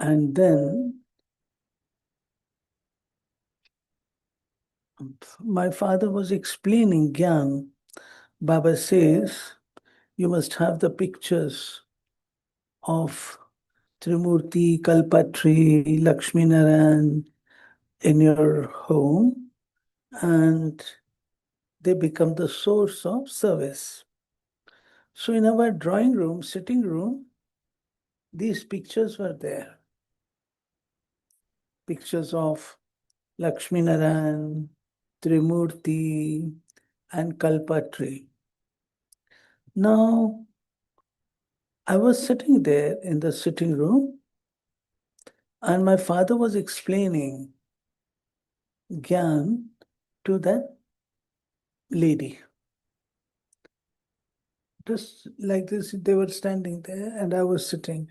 And then my father was explaining Gyan. Baba says, you must have the pictures of Trimurti, Kalpatri, Lakshmi Narayan in your home, and they become the source of service. So in our drawing room, sitting room, these pictures were there. Pictures of Lakshmi Narayan, Trimurti, and Kalpatri. Now, I was sitting there in the sitting room, and my father was explaining Gyan to that lady. Just like this, they were standing there, and I was sitting.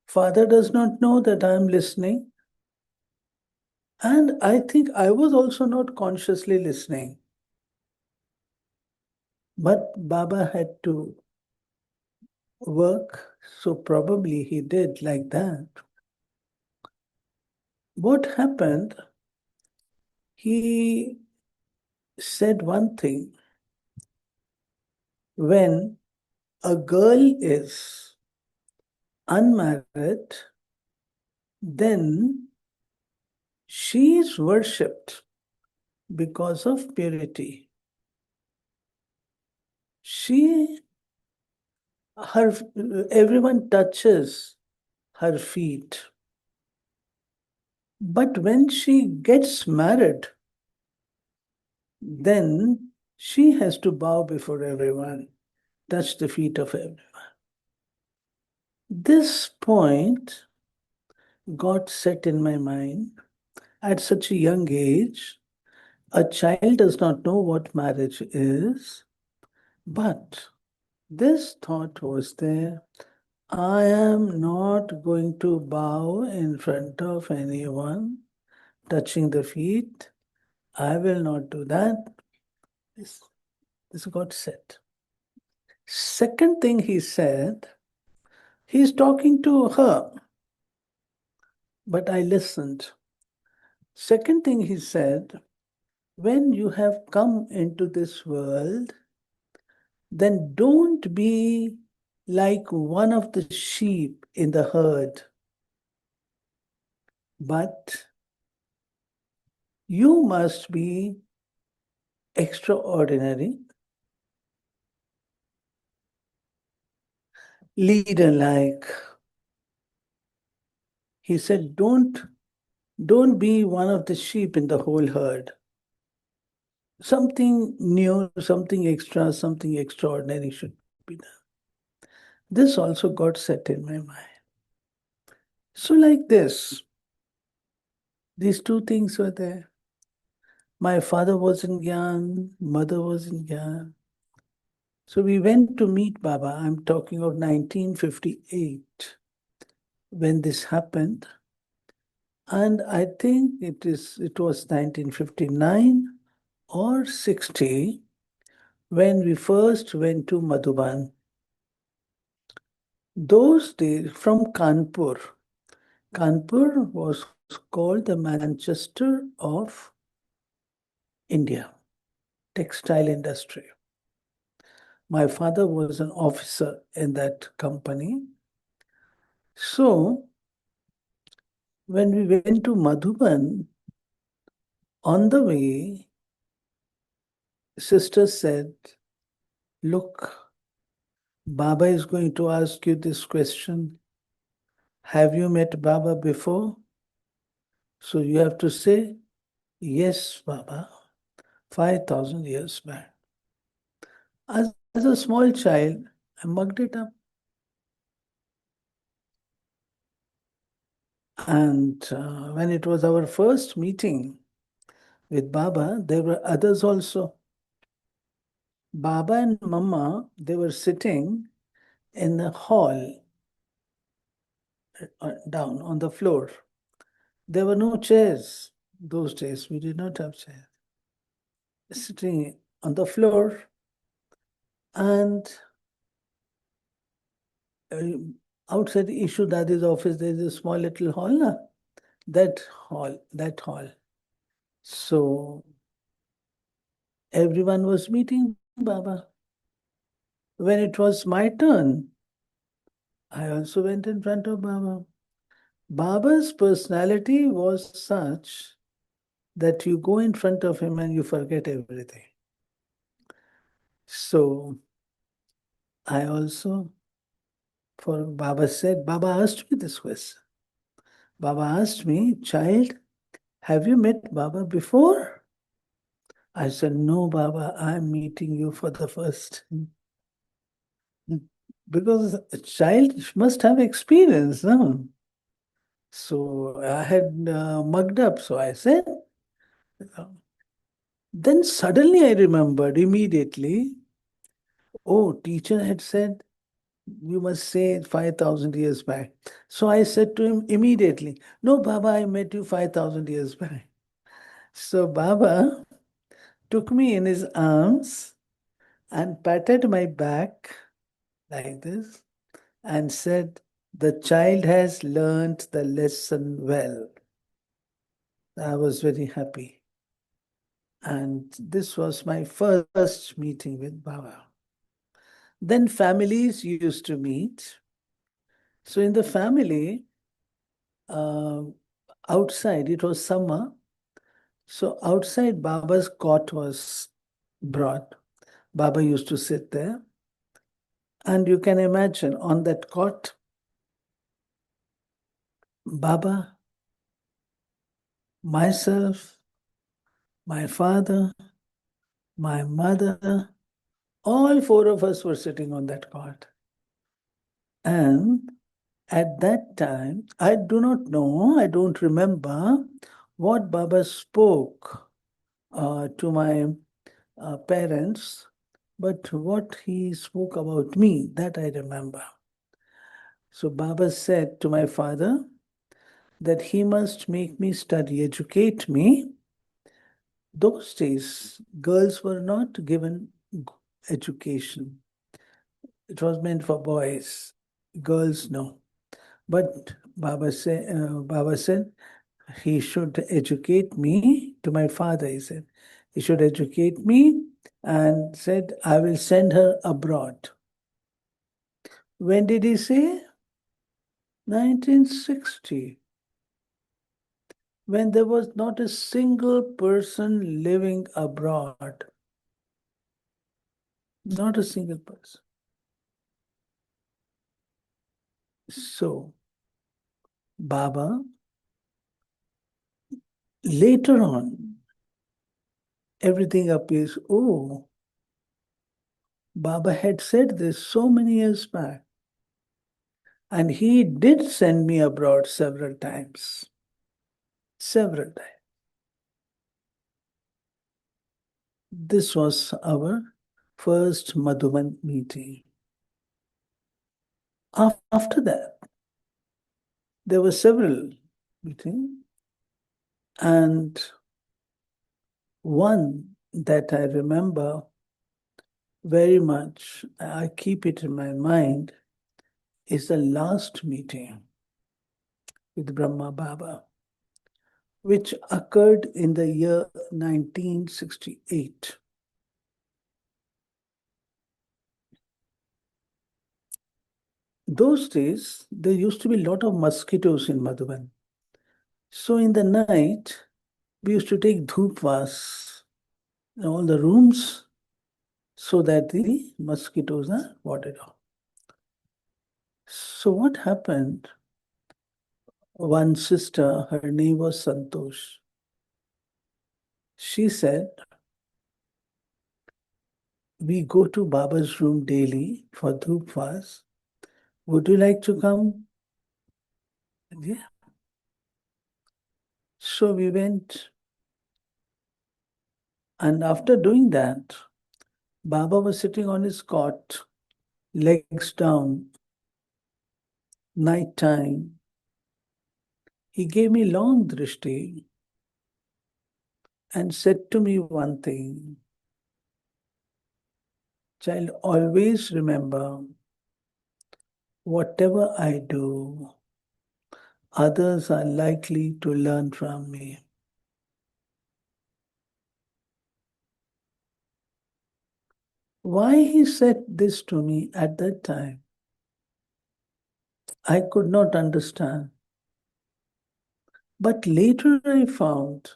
Father does not know that I am listening, and I think I was also not consciously listening. But Baba had to work, so probably he did like that. What happened? He said one thing. When a girl is unmarried, then she is worshipped because of purity. She, everyone touches her feet. But when she gets married, then she has to bow before everyone, touch the feet of everyone. This point got set in my mind at such a young age. A child does not know what marriage is, but this thought was there. I am not going to bow in front of anyone touching the feet. I will not do that. This got set. Second thing he said, he's talking to her, but I listened. Second thing he said, when you have come into this world, then don't be like one of the sheep in the herd, but you must be extraordinary, leader-like. He said, don't be one of the sheep in the whole herd. Something new, something extra, something extraordinary should be done. This also got set in my mind. So like this, these two things were there. My father was in Gyan, mother was in Gyan. So we went to meet Baba. I'm talking of 1958 when this happened. And I think it was 1959 or 60 when we first went to Madhuban. Those days from Kanpur. Kanpur was called the Manchester of India, textile industry. My father was an officer in that company. So when we went to Madhuban, on the way, sister said, look, Baba is going to ask you this question. Have you met Baba before? So you have to say, yes, Baba, 5,000 years back. As a small child, I mugged it up. And when it was our first meeting with Baba, there were others also. Baba and Mama, they were sitting in the hall down on the floor. There were no chairs those days. We did not have chairs. Sitting on the floor, and Outside Ishu Dadi's office, there is a small little hall. Na? That hall. So everyone was meeting Baba. When it was my turn, I also went in front of Baba. Baba's personality was such that you go in front of him and you forget everything. So I also, for Baba said, Baba asked me this question. Baba asked me, child, have you met Baba before? I said, no, Baba, I'm meeting you for the first time. Because a child must have experience, no? So I had mugged up. So I said, uh, then suddenly I remembered immediately, oh, teacher had said, you must say 5,000 years back. So I said to him immediately, no, Baba, I met you 5,000 years back. So Baba took me in his arms and patted my back like this and said, the child has learnt the lesson well. I was very happy. And this was my first meeting with Baba. Then families used to meet. So in the family, uh, outside, it was summer. So outside, Baba's cot was brought. Baba used to sit there. And you can imagine on that cot, Baba, myself, my father, my mother, all four of us were sitting on that cot. And at that time, I do not know, I don't remember what Baba spoke to my parents, but what he spoke about me, that I remember. So Baba said to my father that he must make me study, educate me. Those days, girls were not given education. It was meant for boys. Girls, no. But Baba said he should educate me to my father. He said he should educate me and said I will send her abroad. When did he say? 1960. When there was not a single person living abroad. Not a single person. So, Baba, later on, everything appears, oh, Baba had said this so many years back. And he did send me abroad several times. Several times. This was our first Madhuban meeting. After that, there were several meetings, and one that I remember very much, I keep it in my mind, is the last meeting with Brahma Baba, which occurred in the year 1968. Those days, there used to be a lot of mosquitoes in Madhuban. So in the night, we used to take dhupvas in all the rooms so that the mosquitoes are warded off. So what happened? One sister, her name was Santosh. She said, we go to Baba's room daily for dhupvas. Would you like to come? Yeah. So we went. And after doing that, Baba was sitting on his cot, legs down, night time. He gave me long drishti and said to me one thing, child, always remember whatever I do, others are likely to learn from me. Why he said this to me at that time, I could not understand. But later I found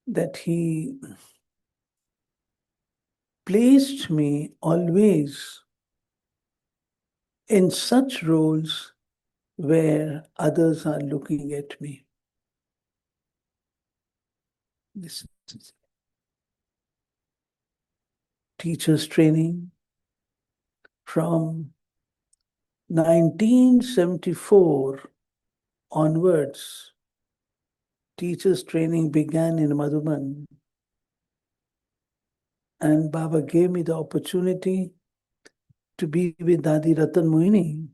that he placed me always in such roles where others are looking at me. This is teachers training from 1974 onwards. Teachers training began in Madhuban, and Baba gave me the opportunity to be with Dadi Ratan Mohini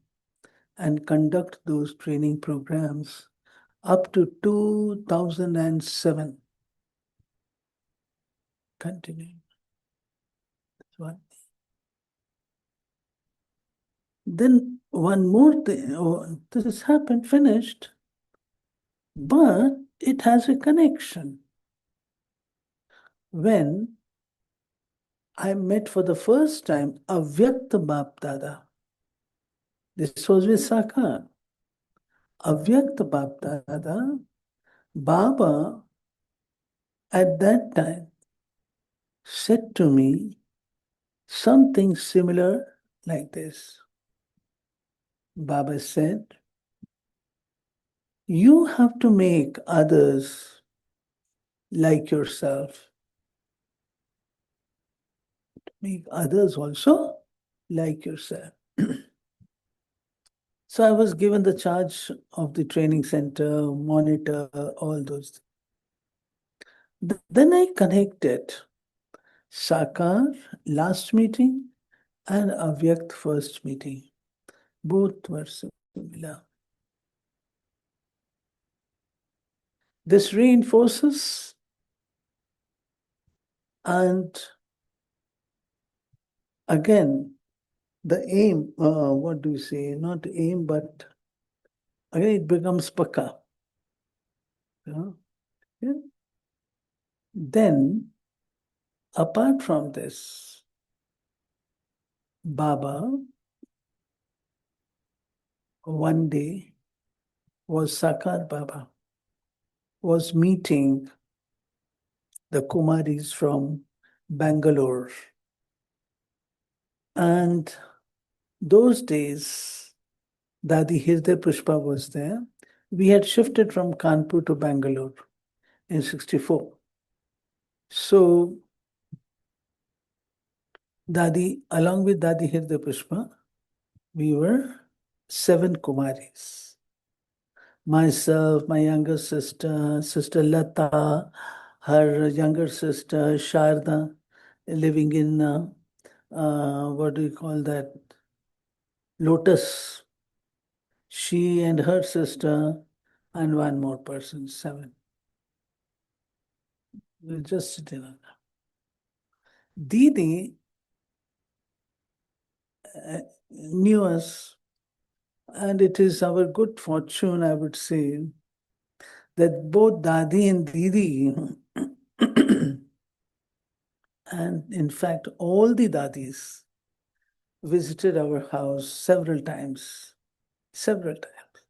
and conduct those training programs up to 2007. Continuing. Then one more thing, oh, this has happened, finished, but it has a connection. When I met for the first time Avyakta Bap Dada, this was with Sakar. Avyakta Bap Dada, Baba at that time said to me something similar like this. Baba said, you have to make others like yourself. Make others also like yourself. So I was given the charge of the training center, monitor, all those. Then I connected Sakar last meeting and Avyakt first meeting. Both were similar. This reinforces and again the aim, what do you say? Not aim, but again it becomes paka. Yeah? Yeah? Then, apart from this, Baba one day was Sakar Baba was meeting the Kumaris from Bangalore. And those days, Dadi Hirde Pushpa was there. We had shifted from Kanpur to Bangalore in 64. So, Dadi, along with Dadi Hirde Pushpa, we were 7 Kumaris. Myself, my younger sister, Sister Lata, her younger sister, Sharda, living in, what do you call that? Lotus. She and her sister, and one more person, 7. We'll just sit in. Didi knew us, and it is our good fortune, I would say, that both Dadi and Didi, and in fact, all the Dadis, visited our house several times. Several times.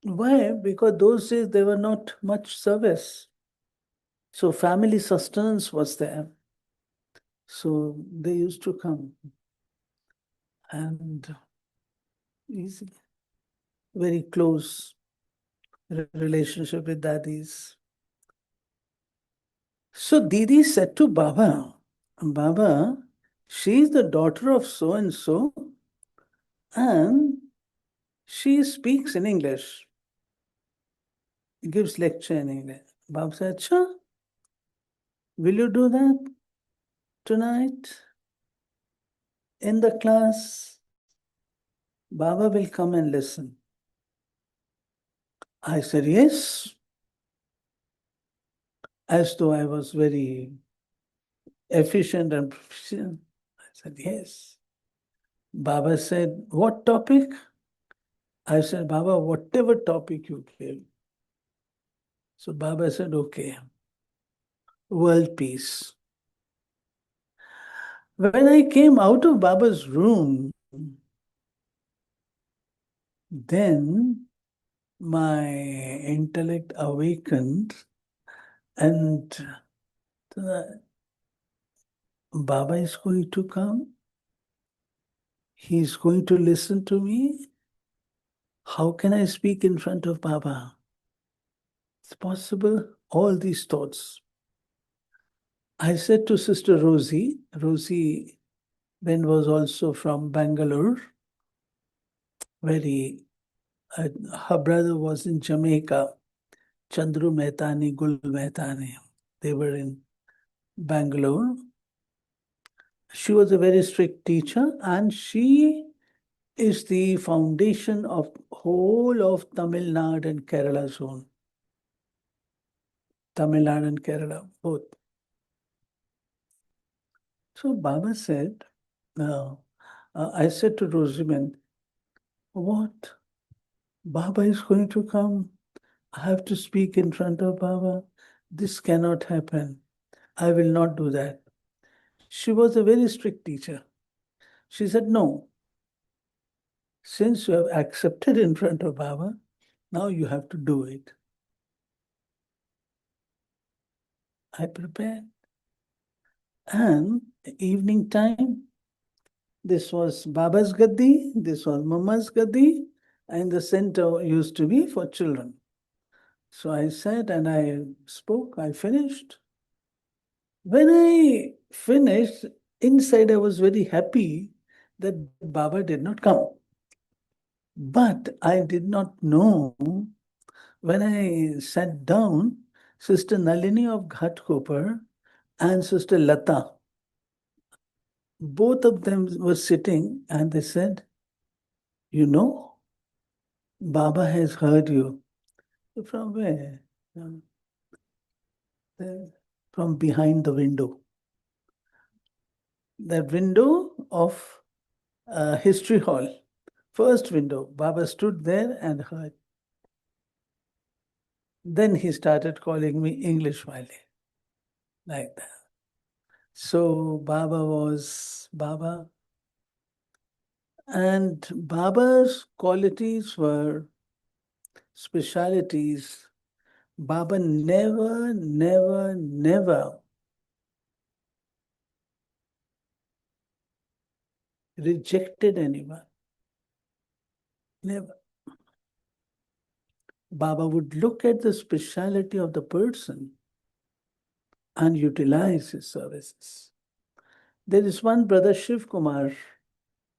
Why? Because those days there were not much service. So family sustenance was there. So they used to come and easily, very close relationship with daddies. So Didi said to Baba, Baba, she is the daughter of so and so, and she speaks in English, gives lecture in English. Baba said, Acha, will you do that tonight in the class? Baba will come and listen. I said, yes, as though I was very efficient and proficient. I said, yes. Baba said, "What topic?" I said, "Baba, whatever topic you give." So Baba said, "Okay, world peace." When I came out of Baba's room, then my intellect awakened, and Baba is going to come. He's going to listen to me. How can I speak in front of Baba? It's possible. All these thoughts. I said to Sister Rosie Ben was also from Bangalore, very, uh, her brother was in Jamaica, Chandru Mehtani, Gul Mehtani. They were in Bangalore. She was a very strict teacher, and she is the foundation of whole of Tamil Nadu and Kerala zone. Tamil Nadu and Kerala, both. So Baba said, uh, I said to Rosamond, what? Baba is going to come. I have to speak in front of Baba. This cannot happen. I will not do that. She was a very strict teacher. She said, no, since you have accepted in front of Baba, now you have to do it. I prepared. And evening time, this was Baba's Gaddi, this was Mama's Gaddi, and the center used to be for children. So I sat and I spoke, I finished. When I finished, inside I was very happy that Baba did not come. But I did not know when I sat down, Sister Nalini of Ghatkopar and Sister Lata, both of them were sitting and they said, you know, Baba has heard you. From where? Um, From behind the window. The window of History Hall. First window. Baba stood there and heard. Then he started calling me English Wale, like that. So Baba was Baba. And Baba's qualities were specialities. Baba never, never, never rejected anyone. Never. Baba would look at the speciality of the person and utilize his services. There is one brother, Shiv Kumar,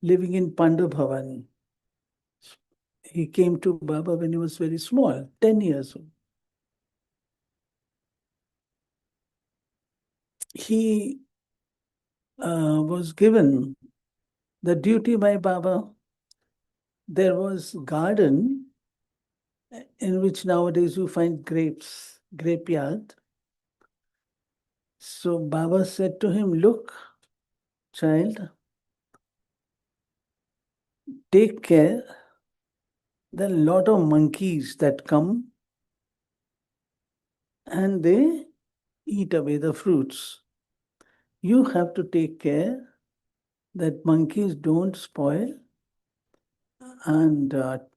living in Pandu Bhavan. He came to Baba when he was very small, 10 years old. He was given the duty by Baba. There was garden in which nowadays you find grapes, grape yard. So Baba said to him, look, child, take care. There are a lot of monkeys that come and they eat away the fruits. You have to take care that monkeys don't spoil and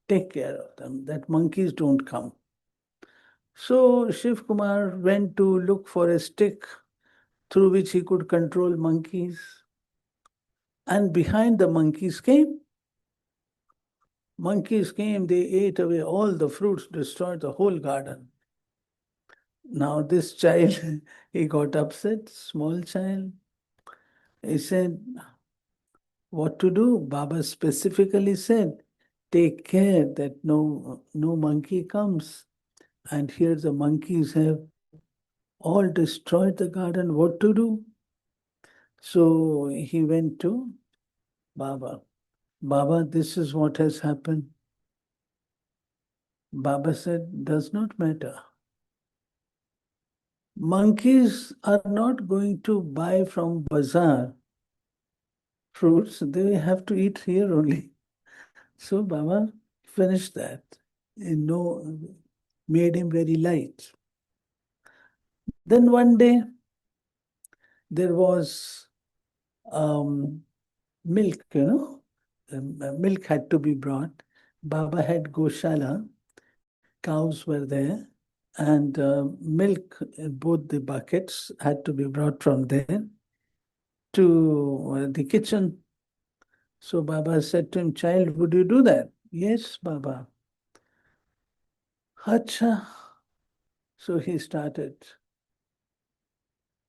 take care of them, that monkeys don't come. So Shiv Kumar went to look for a stick through which he could control monkeys. And behind the monkeys came. Monkeys came, they ate away all the fruits, destroyed the whole garden. Now this child, he got upset, small child. He said, what to do? Baba specifically said, take care that no monkey comes. And here the monkeys have all destroyed the garden. What to do? So he went to Baba. Baba, this is what has happened. Baba said, does not matter. Monkeys are not going to buy from bazaar fruits, they have to eat here only. So Baba finished that. No, made him very light. Then one day there was um, milk, milk had to be brought. Baba had Goshala, cows were there, and milk, both the buckets had to be brought from there to the kitchen. So Baba said to him, "Child, would you do that?" "Yes, Baba." Acha. So he started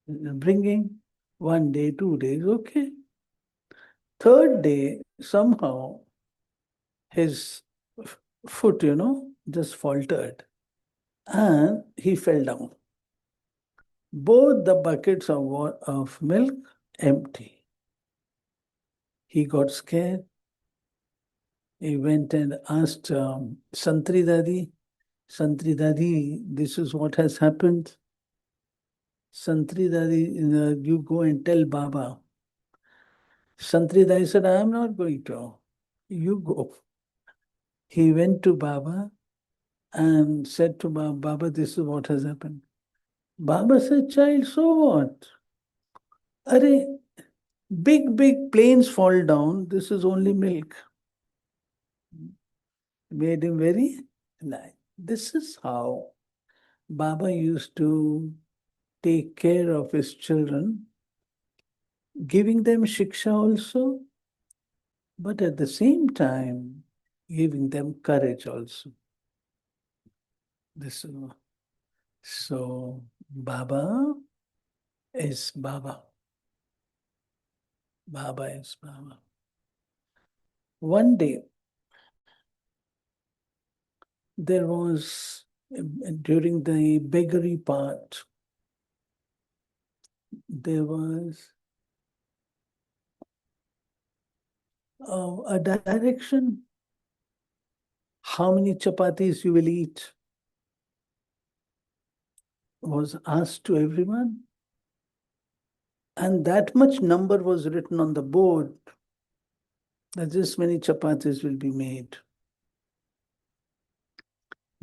bringing 1 day, 2 days, okay. Third day, somehow his foot, just faltered and he fell down. Both the buckets of milk empty. He got scared. He went and asked Santri Dadi, this is what has happened. Santri Dadi, you go and tell Baba. Santri Dadi said, I am not going to. You go. He went to Baba and said to Baba, Baba, this is what has happened. Baba said, child, so what? Arey, big planes fall down. This is only milk. Made him very light. This is how Baba used to take care of his children, giving them shiksha also, but at the same time, giving them courage also. This so Baba is Baba. Baba is Baba. One day, there was, during the beggary part, there was a direction how many chapatis you will eat was asked to everyone. And that much number was written on the board that this many chapatis will be made.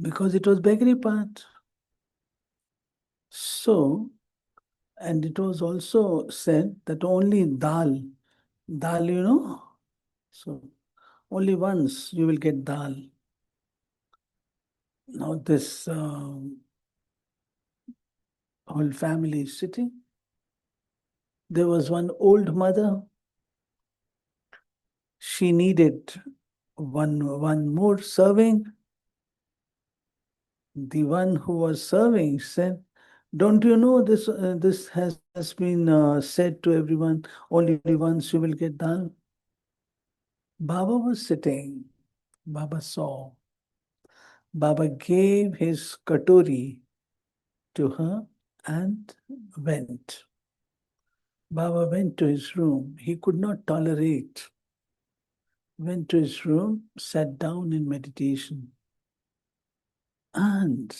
Because it was bakery part. So, and it was also said that only dal, so only once you will get dal. Now this whole family is sitting. There was one old mother. She needed one more serving. The one who was serving said, "Don't you know this has been said to everyone, only once you will get dal?" Baba was sitting. Baba saw. Baba gave his katori to her and went. Baba went to his room. He could not tolerate. Went to his room, sat down in meditation. And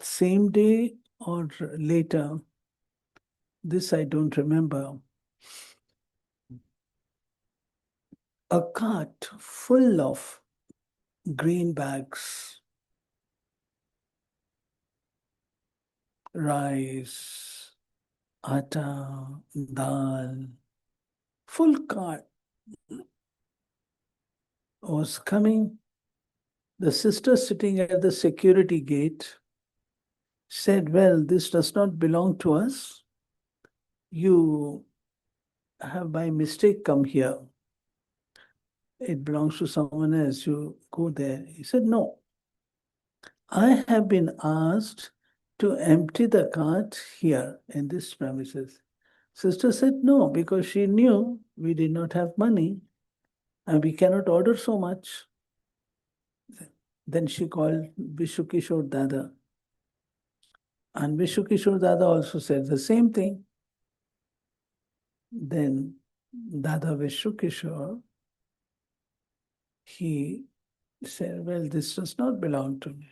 same day or later, this I don't remember, a cart full of green bags, rice, atta, dal, full cart was coming. The sister sitting at the security gate said, well, this does not belong to us. You have by mistake come here. It belongs to someone else. You go there. He said, no. I have been asked to empty the cart here in this premises. Sister said no, because she knew we did not have money and we cannot order so much. Then she called Vishukishore Dada. And Vishukishore Dada also said the same thing. Then Dada Vishukishore, he said, well, this does not belong to me.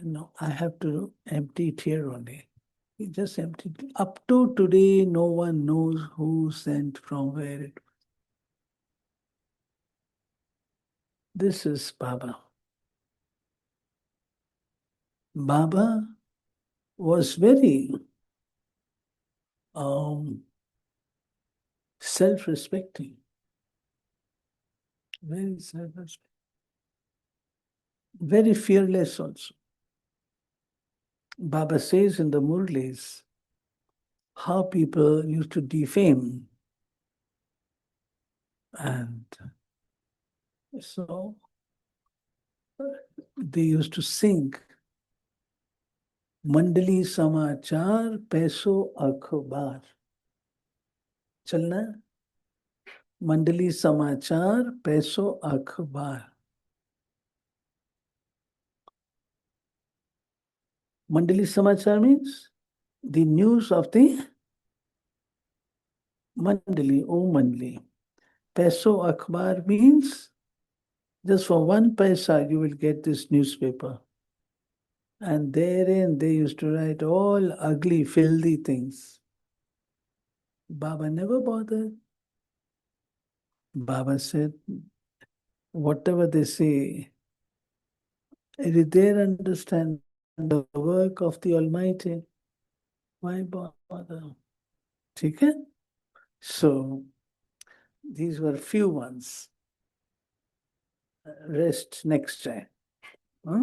No, I have to empty it here only. He just emptied. Up to today, no one knows who sent from where it. This is Baba. Baba was very um, self-respecting, very self-respecting, very fearless also. Baba says in the Murlis how people used to defame, and so they used to sing Mandali Samachar Peso Akhbar. चलना है? मंडली समाचार पैसो अखबार. Mandali Samachar means the news of the Mandali, oh Mandali. Peso Akhbar means just for 1 paisa you will get this newspaper. And therein they used to write all ugly, filthy things. Baba never bothered. Baba said, whatever they say, it is their understanding, the work of the Almighty. Why bother? Okay? So, these were few ones. Rest next time. Huh?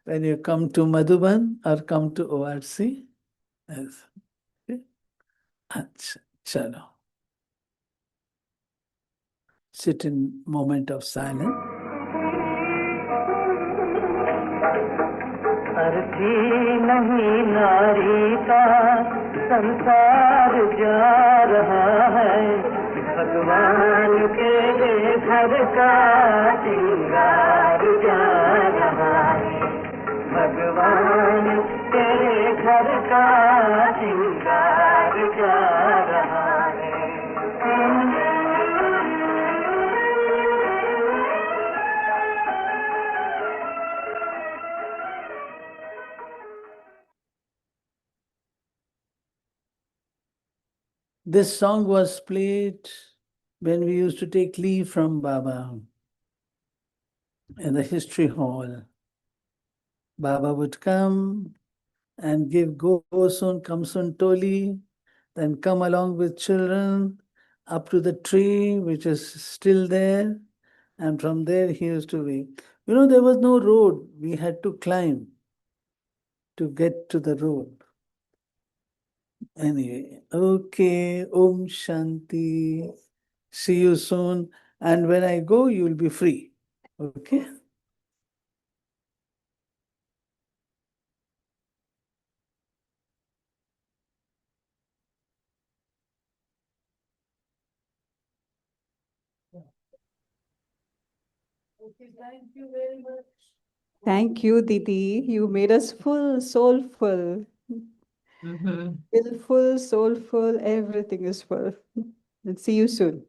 When you come to Madhuban or come to ORC, yes. Okay? Achha, chalo. Sit in moment of silence. अर्थी नहीं नारी का संसार जा रहा है भगवान के घर का श्रृंगार जा रहा है भगवान तेरे घर का श्रृंगार जा रहा है This song was played when we used to take leave from Baba in the history hall. Baba would come and give go soon, come soon toli, then come along with children up to the tree which is still there, and from there he used to be. You know, there was no road, we had to climb to get to the road. Anyway, okay, Om Shanti. See you soon. And when I go, you will be free. Okay? Okay, thank you very much. Thank you, Didi. You made us full, soulful. Willful, soulful, everything is full. Let's see you soon.